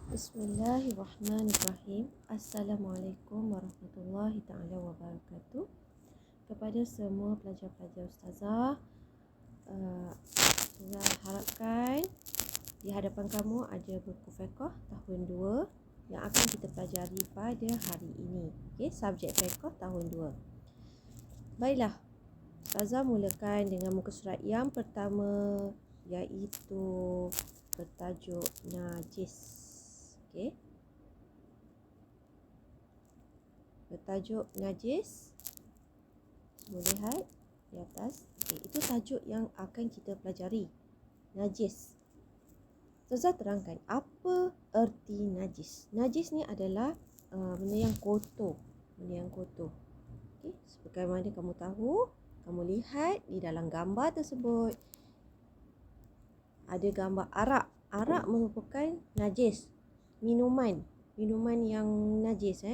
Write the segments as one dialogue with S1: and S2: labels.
S1: Bismillahirrahmanirrahim. Assalamualaikum warahmatullahi ta'ala wabarakatuh. Kepada semua pelajar-pelajar ustazah, Ustazah harapkan di hadapan kamu ada buku fiqh tahun 2 yang akan kita pelajari pada hari ini. Okey, subjek fiqh tahun 2. Baiklah, Ustazah mulakan dengan muka surat yang pertama, iaitu bertajuk najis. Okey. Bertajuk najis. Boleh lihat di atas. Okey, itu tajuk yang akan kita pelajari. Najis. Ustazah terangkan apa erti najis. Najis ni adalah benda yang kotor. Benda yang kotor. Okey, sebagaimana kamu tahu, kamu lihat di dalam gambar tersebut ada gambar arak. Arak merupakan najis. Minuman yang najis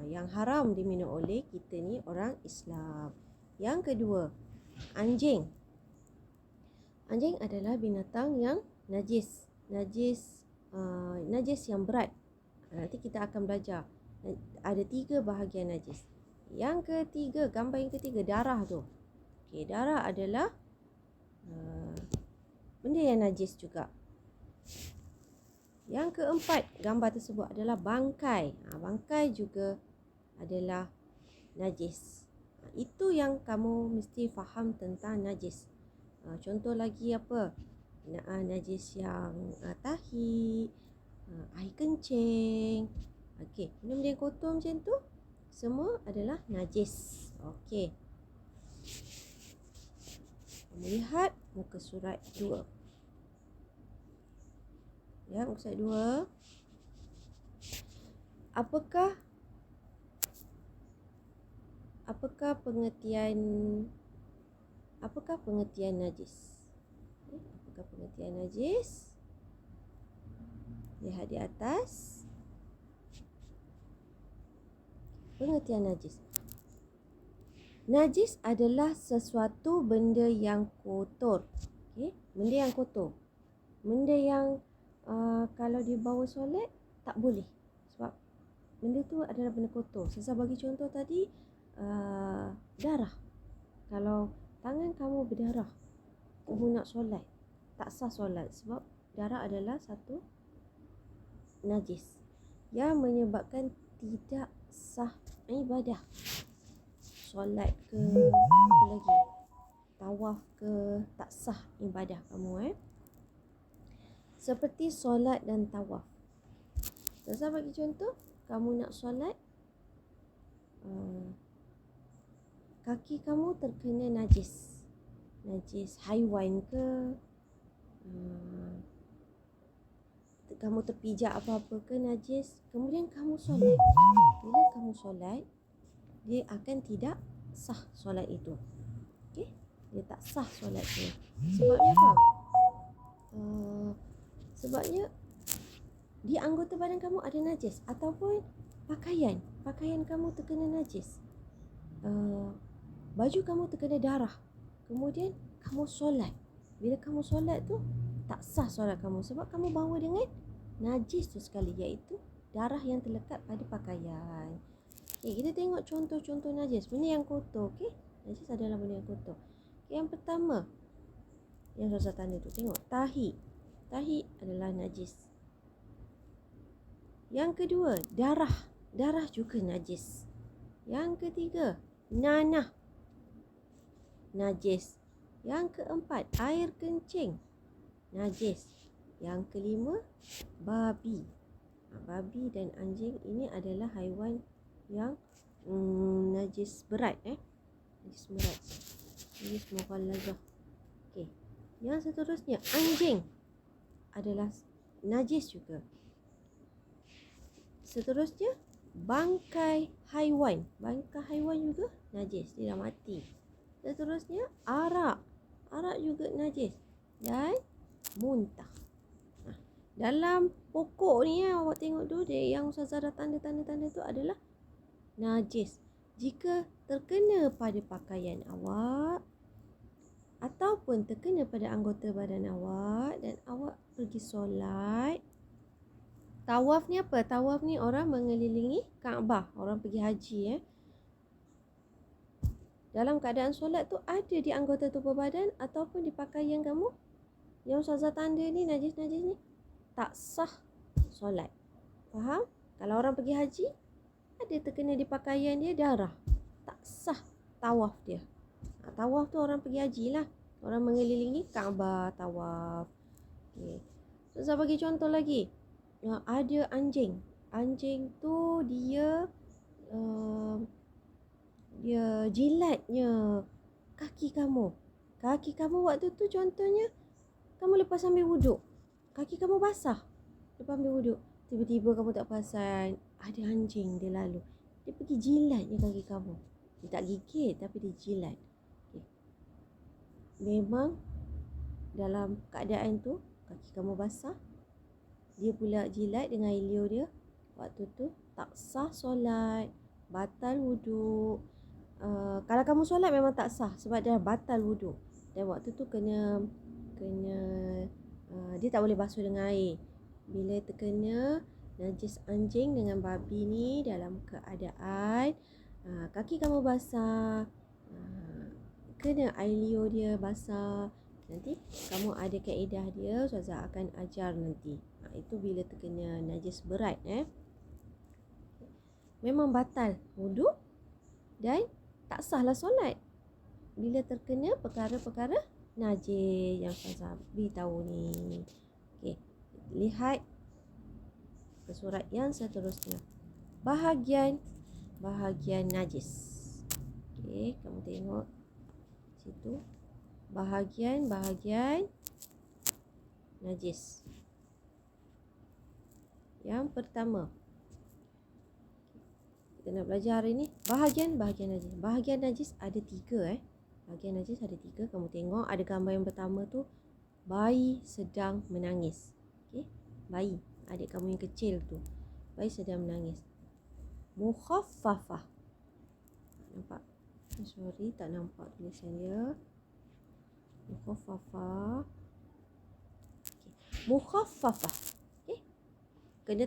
S1: yang haram diminum oleh kita ni orang Islam. Yang kedua, anjing. Anjing adalah binatang yang najis. Najis yang berat. Nanti kita akan belajar. Ada 3 bahagian najis. Yang ketiga, gambar yang ketiga, darah tu. Okey, darah adalah benda yang najis juga. Yang keempat, gambar tersebut adalah bangkai. Bangkai juga adalah najis. Itu yang kamu mesti faham tentang najis. Contoh lagi apa? Najis yang tahi, air kencing. Okey, benda-benda yang kotor macam tu semua adalah najis. Okey. Melihat muka surat 2. Ya, muka surat 2. Apakah pengertian najis? Apakah pengertian najis? Lihat di atas. Pengertian najis. Najis adalah sesuatu benda yang kotor. Okey, benda yang kotor. Benda yang kalau dibawa solat tak boleh. Sebab benda tu adalah benda kotor. Saya bagi contoh tadi, darah. Kalau tangan kamu berdarah, kamu nak solat, tak sah solat sebab darah adalah satu najis yang menyebabkan tidak sah ibadah. Solat ke, apa lagi, tawaf ke, tak sah ibadah kamu. Seperti solat dan tawaf. Saya bagi contoh, kamu nak solat, kaki kamu terkena najis haiwan ke, kamu terpijak apa-apa ke najis, kemudian kamu solat. Bila kamu solat, dia akan tidak sah solat itu. Okey, dia tak sah solat itu. Sebabnya apa? Sebabnya di anggota badan kamu ada najis, ataupun pakaian kamu terkena najis. Baju kamu terkena darah, kemudian kamu solat. Bila kamu solat tu tak sah solat kamu sebab kamu bawa dengan najis tu sekali, iaitu darah yang terlekat pada pakaian. Okay, kita tengok contoh-contoh najis, benda yang kotor. Okay, najis adalah benda yang kotor. Okay, yang pertama yang saya tanda tu, tengok tahi adalah najis. Yang kedua, darah juga najis. Yang ketiga, nanah, najis. Yang keempat, air kencing, najis. Yang kelima, babi. Babi dan anjing ini adalah haiwan yang najis berat. Najis berat, najis mughallazah. Okey, yang seterusnya, anjing adalah najis juga. Seterusnya, bangkai haiwan juga najis, dia dah mati. Seterusnya, arak juga najis, dan muntah. Dalam pokok ni awak tengok tu, dia yang Ustazah dah tanda tu adalah najis. Jika terkena pada pakaian awak ataupun terkena pada anggota badan awak dan awak pergi solat Tawaf ni apa? Tawaf ni orang mengelilingi Kaabah. Orang pergi haji Dalam keadaan solat tu ada di anggota tubuh badan ataupun di pakaian kamu. Yang Ustazah tanda ni, najis-najis ni, tak sah solat. Faham? Kalau orang pergi haji, ada terkena di pakaian dia darah. Tak sah tawaf dia. Tawaf tu orang pergi haji lah. Orang mengelilingi Kaabah, tawaf. Okay. Ustazah bagi contoh lagi. Ada anjing. Anjing tu dia jilatnya kaki kamu. Kaki kamu waktu tu contohnya kamu lepas ambil wuduk. Kaki kamu basah lepas ambil wuduk. Tiba-tiba kamu tak perasan ada anjing dia lalu. Dia pergi jilatnya kaki kamu. Dia tak gigit tapi dia jilat. Okay. Memang dalam keadaan tu kaki kamu basah, dia pula jilat dengan air liur dia. Waktu tu tak sah solat, batal wuduk. Kalau kamu solat memang tak sah sebab dia batal wuduk. Dan waktu tu kena dia tak boleh basuh dengan air. Bila terkena najis anjing dengan babi ni dalam keadaan kaki kamu basah, kena air liur dia basah, nanti kamu ada kaedah dia, Ustazah akan ajar nanti. Itu bila terkena najis berat memang batal wuduk dan tak sahlah solat bila terkena perkara-perkara najis yang Ustazah beritahu ni. Okey, lihat ke surat yang seterusnya. Bahagian najis. Okey, kamu tengok situ. Bahagian najis. Yang pertama, kita nak belajar hari ni bahagian najis. Bahagian najis ada 3 Bahagian najis ada 3. Kamu tengok ada gambar yang pertama tu, bayi sedang menangis. Okey, bayi, adik kamu yang kecil tu, bayi sedang menangis. Mukhaffafah. Nampak? Sorry, tak nampak tulisan dia. Mukhaffafah. Mukhaffafah. Okey. Kena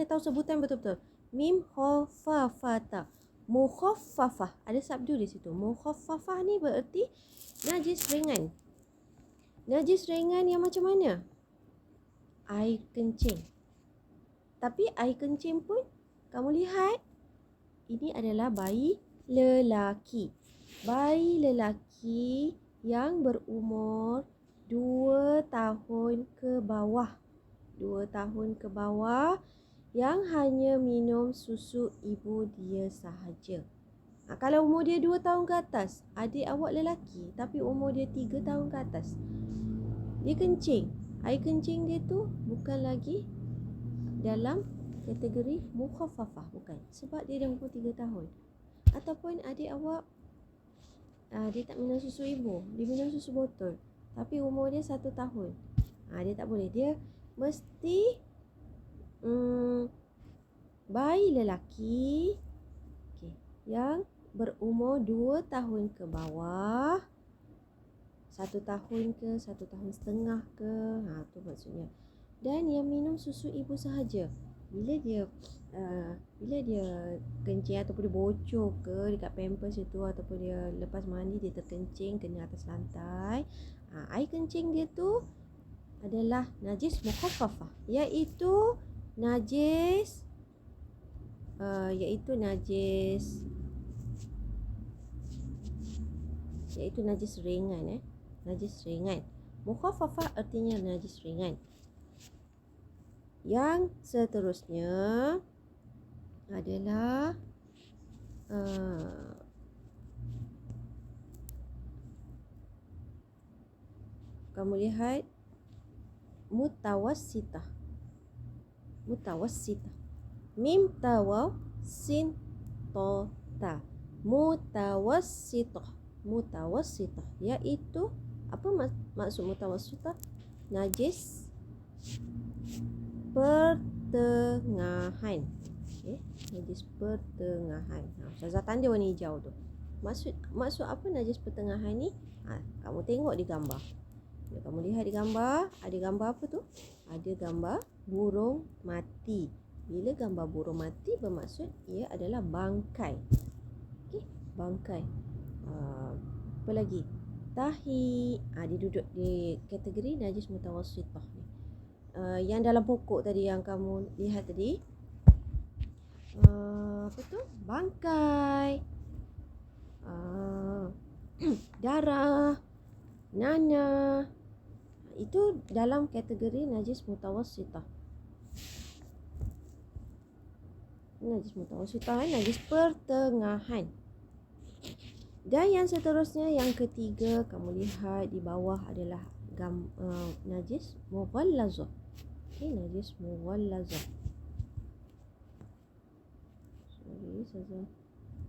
S1: tahu sebutan betul-betul. Mim khaffafata. Mukhaffafah. Ada sabdu di situ. Mukhaffafah ni bererti najis ringan. Najis ringan yang macam mana? Air kencing. Tapi air kencing pun kamu lihat, ini adalah bayi lelaki. Bayi lelaki yang berumur 2 tahun ke bawah. 2 tahun ke bawah yang hanya minum susu ibu dia sahaja. Kalau umur dia 2 tahun ke atas, adik awak lelaki tapi umur dia 3 tahun ke atas, dia kencing, air kencing dia tu bukan lagi dalam kategori mukhaffafah, bukan, sebab dia dah umur 3 tahun. Ataupun adik awak dia tak minum susu ibu, dia minum susu botol, tapi umur dia 1 tahun, dia tak boleh. Dia mesti bayi lelaki yang berumur 2 tahun ke bawah, 1 tahun ke 1 tahun setengah ke, tu maksudnya. Dan yang minum susu ibu sahaja. Bila dia kencing ataupun dia bocor ke dekat pampers itu, ataupun dia lepas mandi dia terkencing kena atas lantai, air kencing dia tu adalah najis mukhaffafah, iaitu najis ringan. Najis ringan. Mukhaffafah artinya najis ringan. Yang seterusnya adalah kamu lihat mutawassitah. Mim tawaw sin to ta. Mutawassitah, iaitu apa maksud mutawassitah? Najis pertengahan. Najis pertengahan. Ustazah tanda warna hijau tu. Maksud apa najis pertengahan ni? Kamu tengok di gambar. Bila kamu lihat di gambar, ada gambar apa tu? Ada gambar burung mati. Bila gambar burung mati bermaksud ia adalah bangkai. Okey, bangkai. Apa lagi? Tahi. Dia duduk di kategori najis mutawassithah ni. Yang dalam pokok tadi yang kamu lihat tadi, apa tu? Bangkai, darah, nanah. Itu dalam kategori najis mutawassithah. Najis mutawassithah, najis pertengahan. Dan yang seterusnya, yang ketiga, kamu lihat di bawah adalah najis mughallazah. Okey, najis mughallazah. Sorry, saja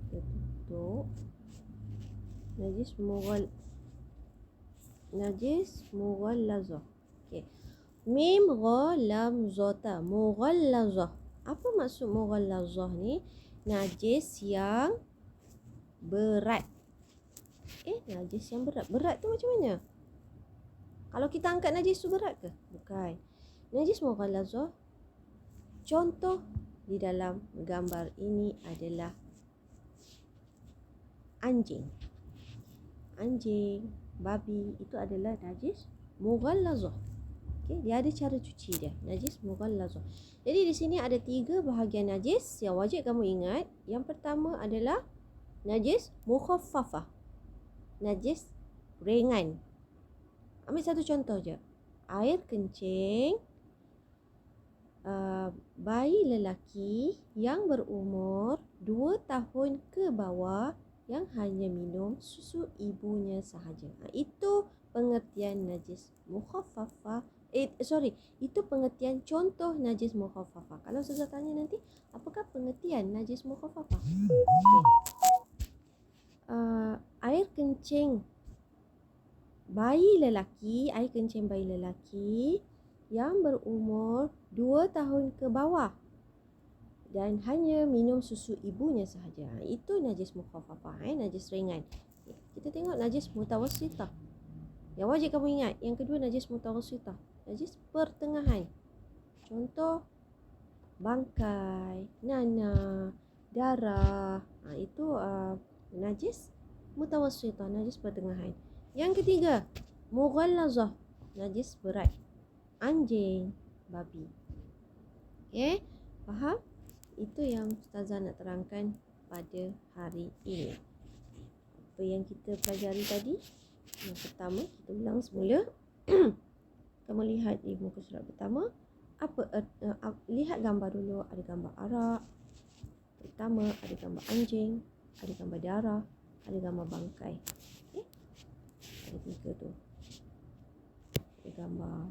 S1: tutup. Najis mughallazah. Okey. Mim gha lam zata, mughallazah. Apa maksud mughallazah ni? Najis yang berat. Najis yang berat. Berat tu macam mana? Kalau kita angkat najis tu berat ke? Bukan. Najis mughallazah, contoh di dalam gambar ini adalah anjing. Anjing, babi, itu adalah najis mughallazah. Okay, dia ada cara cuci dia. Najis mughallazah. Jadi di sini ada 3 bahagian najis yang wajib kamu ingat. Yang pertama adalah najis mukhaffafah. Najis ringan. Ambil satu contoh je. Air kencing bayi lelaki yang berumur 2 tahun ke bawah yang hanya minum susu ibunya sahaja. Itu pengertian najis mukhaffafah. Itu pengertian contoh najis mukhaffafah. Kalau saya tanya nanti, apakah pengertian najis mukhaffafah? Okay. Air kencing bayi lelaki yang berumur 2 tahun ke bawah dan hanya minum susu ibunya sahaja. Itu najis mukhaffafah, najis ringan. Kita tengok najis mutawassithah. Yang wajib kamu ingat, yang kedua najis mutawassithah, najis pertengahan. Contoh bangkai, nanah, darah. Itu najis mutawassithah, najis pertengahan. Yang ketiga, mughallazah, najis berat. Anjing, babi. Okey, faham? Itu yang Ustazah nak terangkan pada hari ini. Apa yang kita pelajari tadi? Yang pertama, kita ulang semula. Kamu lihat di muka surat pertama, lihat gambar dulu. Ada gambar arak pertama, ada gambar anjing, ada gambar darah, ada gambar bangkai. Okay? Ada 3 tu. Ada gambar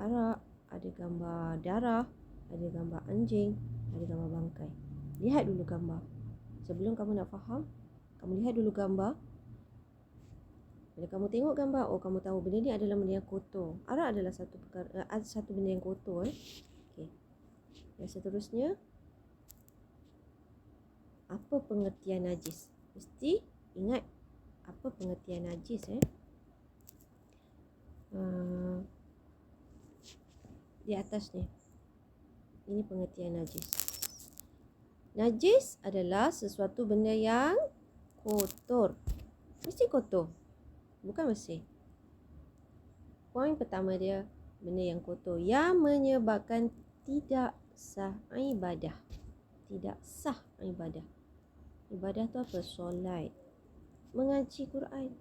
S1: arak, ada gambar darah, ada gambar anjing, ada gambar bangkai. Lihat dulu gambar. Sebelum kamu nak faham, kamu lihat dulu gambar. Bila kamu tengok gambar, kamu tahu benda ni adalah benda yang kotor. Arak adalah satu benda yang kotor. Okay. Yang seterusnya, apa pengertian najis? Mesti ingat apa pengertian najis. Di atas ni, ini pengertian najis. Najis adalah sesuatu benda yang kotor. Mesti kotor, bukan bersih. Poin pertama dia, benda yang kotor yang menyebabkan tidak sah ibadah. Tidak sah ibadah. Ibadah tu apa? Solat, mengaji Quran,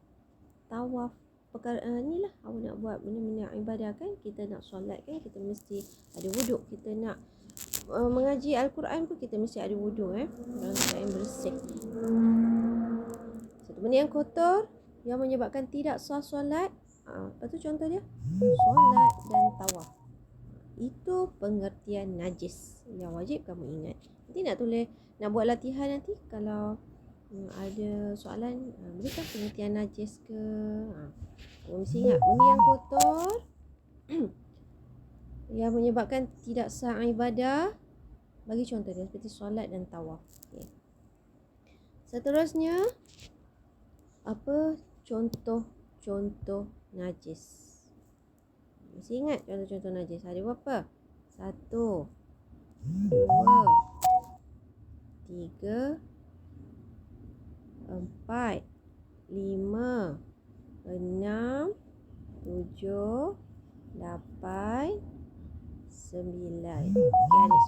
S1: tawaf. Perkara inilah awak nak buat benda-benda ibadah kan. Kita nak solat kan, kita mesti ada wuduk. Kita nak mengaji Al-Quran pun kita mesti ada wuduk dalam keadaan bersih. Satu benda yang kotor yang menyebabkan tidak sah solat. Lepas tu contoh dia, solat dan tawaf. Itu pengertian najis yang wajib kamu ingat. Nanti nak buat latihan nanti. Kalau ada soalan, berikan pengertian najis ke? Kamu mesti ingat benda yang kotor yang menyebabkan tidak sah ibadah. Bagi contoh dia seperti solat dan tawaf. Okay. Seterusnya, apa contoh-contoh najis? Mesti ingat contoh-contoh najis. Ada berapa? 1, 2, 3, 4, 5, 6, 7, 8, 9. Okey, ada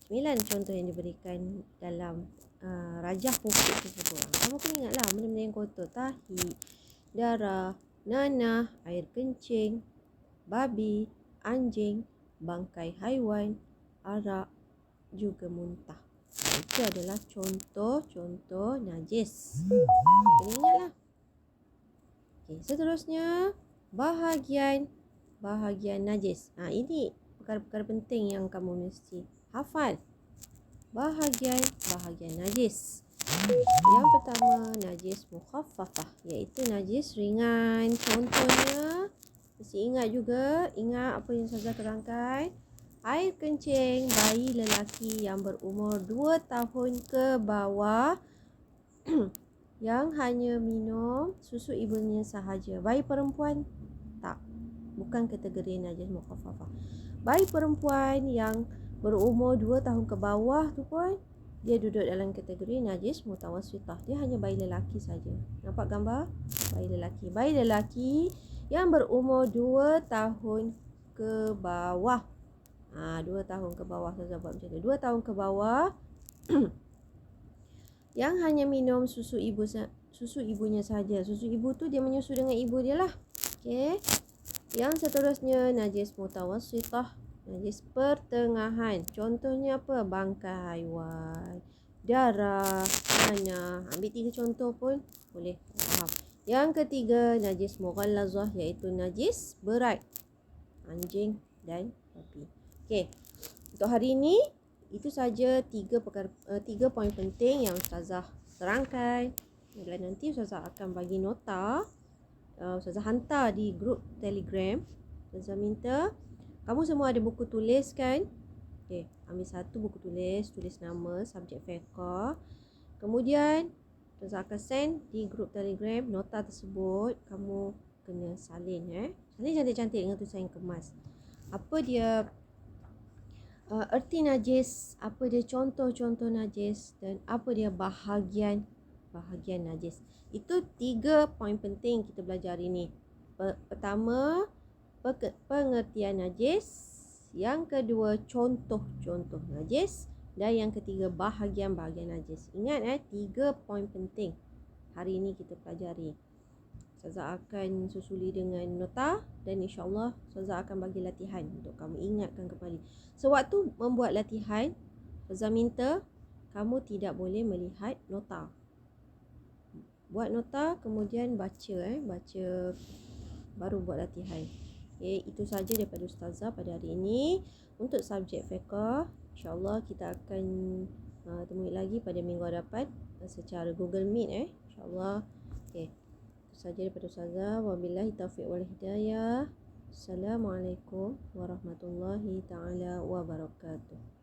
S1: 9 9 contoh yang diberikan dalam rajah pokok tersebut. Kamu kena ingatlah benda-benda yang kotor. Tahi, darah, nanah, air kencing, babi, anjing, bangkai haiwan, arak, juga muntah. Itu adalah contoh-contoh najis. Kena ingatlah. Okey, seterusnya bahagian najis. Ini perkara-perkara penting yang kamu mesti hafal. Bahagian najis. Yang pertama, najis mukhaffafah, iaitu najis ringan. Contohnya, mesti ingat juga, ingat apa yang saya terangkan. Air kencing bayi lelaki yang berumur 2 tahun ke bawah yang hanya minum susu ibunya sahaja. Bayi perempuan tak, bukan kategori najis mukhaffafah. Bayi perempuan yang berumur 2 tahun ke bawah tu pun dia duduk dalam kategori najis mutawassitah. Dia hanya bayi lelaki saja. Nampak gambar? Bayi lelaki yang berumur 2 tahun ke bawah. 2 tahun ke bawah, saya buat macam tu. 2 tahun ke bawah yang hanya minum susu ibunya saja. Susu ibu tu dia menyusu dengan ibu dia lah. Okey. Yang seterusnya najis mutawassitah, najis pertengahan. Contohnya apa? Bangkai haiwan, darah, nanah. Ambil 3 contoh pun boleh faham. Yang ketiga najis mughallazah, iaitu najis berat. Anjing dan babi. Okey. Untuk hari ini itu saja 3 poin penting yang ustazah terangkan. Dan nanti ustazah akan bagi nota. Ustazah hantar di grup Telegram. Ustazah minta kamu semua ada buku tulis kan? Okey, ambil satu buku tulis, tulis nama, subjek fiqh. Kemudian ustazah akan send di grup Telegram nota tersebut. Kamu kena salin salin cantik-cantik dengan tulisan yang kemas. Apa dia erti najis, apa dia contoh-contoh najis, dan apa dia bahagian najis. Itu 3 poin penting kita belajar hari ini. Pertama, pengertian najis. Yang kedua, contoh-contoh najis. Dan yang ketiga, bahagian-bahagian najis. Ingat 3 poin penting hari ini kita pelajari. Ustazah akan susuli dengan nota dan insyaAllah Ustazah akan bagi latihan untuk kamu ingatkan kembali. Sewaktu membuat latihan, Ustazah minta kamu tidak boleh melihat nota. Buat nota, kemudian baca baru buat latihan. Okay, itu saja daripada Ustazah pada hari ini. Untuk subjek fiqh, insyaAllah kita akan temui lagi pada minggu hadapan secara Google Meet insyaAllah. Okay, itu saja daripada Ustazah. Wabillahi taufiq wal hidayah. Assalamualaikum warahmatullahi ta'ala wabarakatuh.